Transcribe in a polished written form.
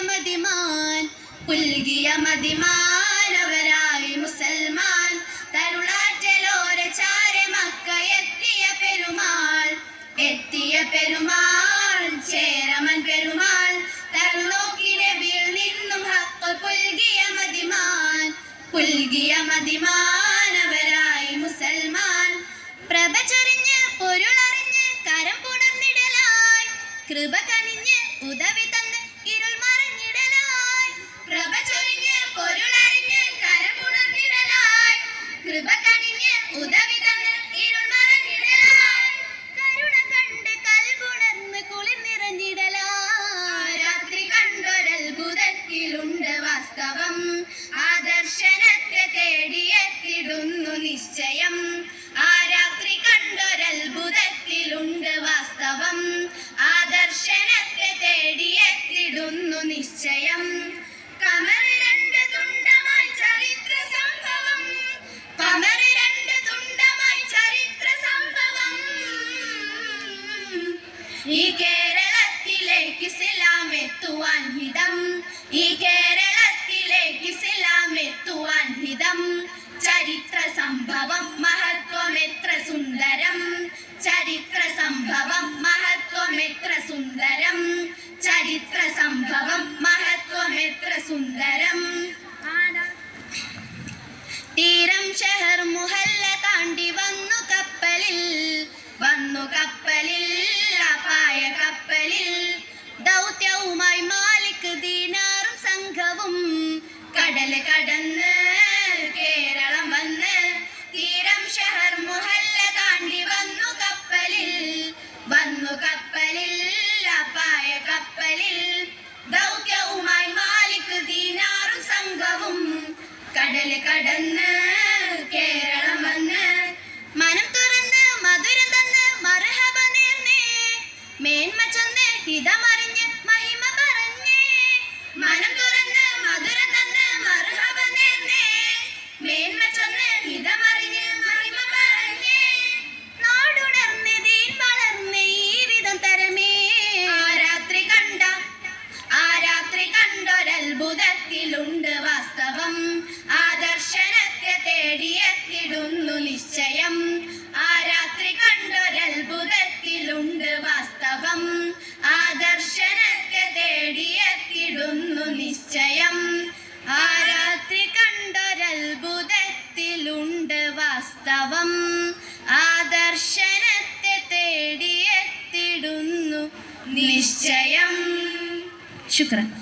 മതിമാൻ പുൽകിയ മതിമാനവരായി മുസൽമാൻ തരുളാറ്റലോര ചാരെ മക്ക എത്തിയ പെരുമാൾ ചേരമൻ പെരുമാൾ തരുളോക്കിലെ വീൾ നിന്നും ഹക്ക് പുൽകിയ മതിമാനവരായി മുസൽമാൻ പ്രഭ ചൊരിഞ്ഞ് പൊരുളറിഞ്ഞ് കരം പുണർന്നിടലായി കൃപ കനിഞ്ഞ് ഉദവി തന്ന് ഇരുൾ മറഞ്ഞിടലായി പ്രഭ ചൊരിഞ്ഞ് പൊരുളറിഞ്ഞ് കരം പുണർന്നിടലായി കൃപ കനിഞ്ഞ് ഉദവി തന്ന് ഇരുൾ മറഞ്ഞിടലായി കരുണ കണ്ട് കൽപുണർന്ന് കുളിർ നിറഞ്ഞിടലായി രാത്രി കണ്ടൊരത്ഭുതത്തിലുണ്ട് വാസ്തവം ആദർശനത്തെ തേടിയെത്തിടുന്നു നിശ്ചയം ആ രാത്രി കണ്ടൊരത്ഭുതത്തിലുണ്ട് വാസ്തവം ആദർശനത്തെ തേടിയെത്തിടുന്നു നിശ്ചയം കമർ രണ്ട് തുണ്ടമായി ചരിത്ര സംഭവം ഈ കേരളത്തിലേക്ക് ഇസ്ലാം എത്തുവാൻ ഹിതം ചരിത്ര സംഭവം മഹത്വമെത്ര സുന്ദരം ചരിത്ര സംഭവം മഹത്വമെത്ര സുന്ദരം തീരം ഷഹർ മുഹല്ല താണ്ടി വന്നു കപ്പലിൽ അപായ കപ്പലിൽ ദൗത്യവുമായി മാലിക് ദീനാറും സംഘവും കടൽ കടന്ന് കേരളം വന്ന് തീരം ഷഹർ മുഹല്ല താണ്ടി വന്നു കപ്പലിൽ അപായ കപ്പലിൽ ദൗത്യവുമായി മാലിക് ദീനാറും സംഘവും കടൽ കടന്ന് കേരളം വന്ന് മനം തുറന്ന് മധുരം തന്ന് മർഹബ നേർന്നേ മേന്മ ചൊന്ന് ഹിതമറിഞ്ഞ് മഹിമ പറഞ്ഞേ മനം തുറന്ന് മധുരം തന്ന് മർഹബ നേർന്നേ മേന്മ ചൊന്ന് ഹിതമറിഞ്ഞ് മഹിമ പറഞ്ഞേ നാടുണർന്ന് ദീൻ വളർന്ന് ഈ വിധം തരമേ ആ രാത്രി കണ്ടൊരത്ഭുതത്തിലുണ്ട് വാസ്തവം ആദർശനത്തെ തേടിയെത്തിടുന്നു നിശ്ചയം ആ രാത്രി കണ്ടൊരത്ഭുതത്തിലുണ്ട് വാസ്തവം ആദർശനത്തെ തേടിയെത്തിടുന്നു നിശ്ചയം ആ രാത്രി കണ്ടൊരത്ഭുതത്തിലുണ്ട് വാസ്തവം ആദർശനത്തെ തേടിയെത്തിടുന്നു നിശ്ചയം. ശുക്രൻ.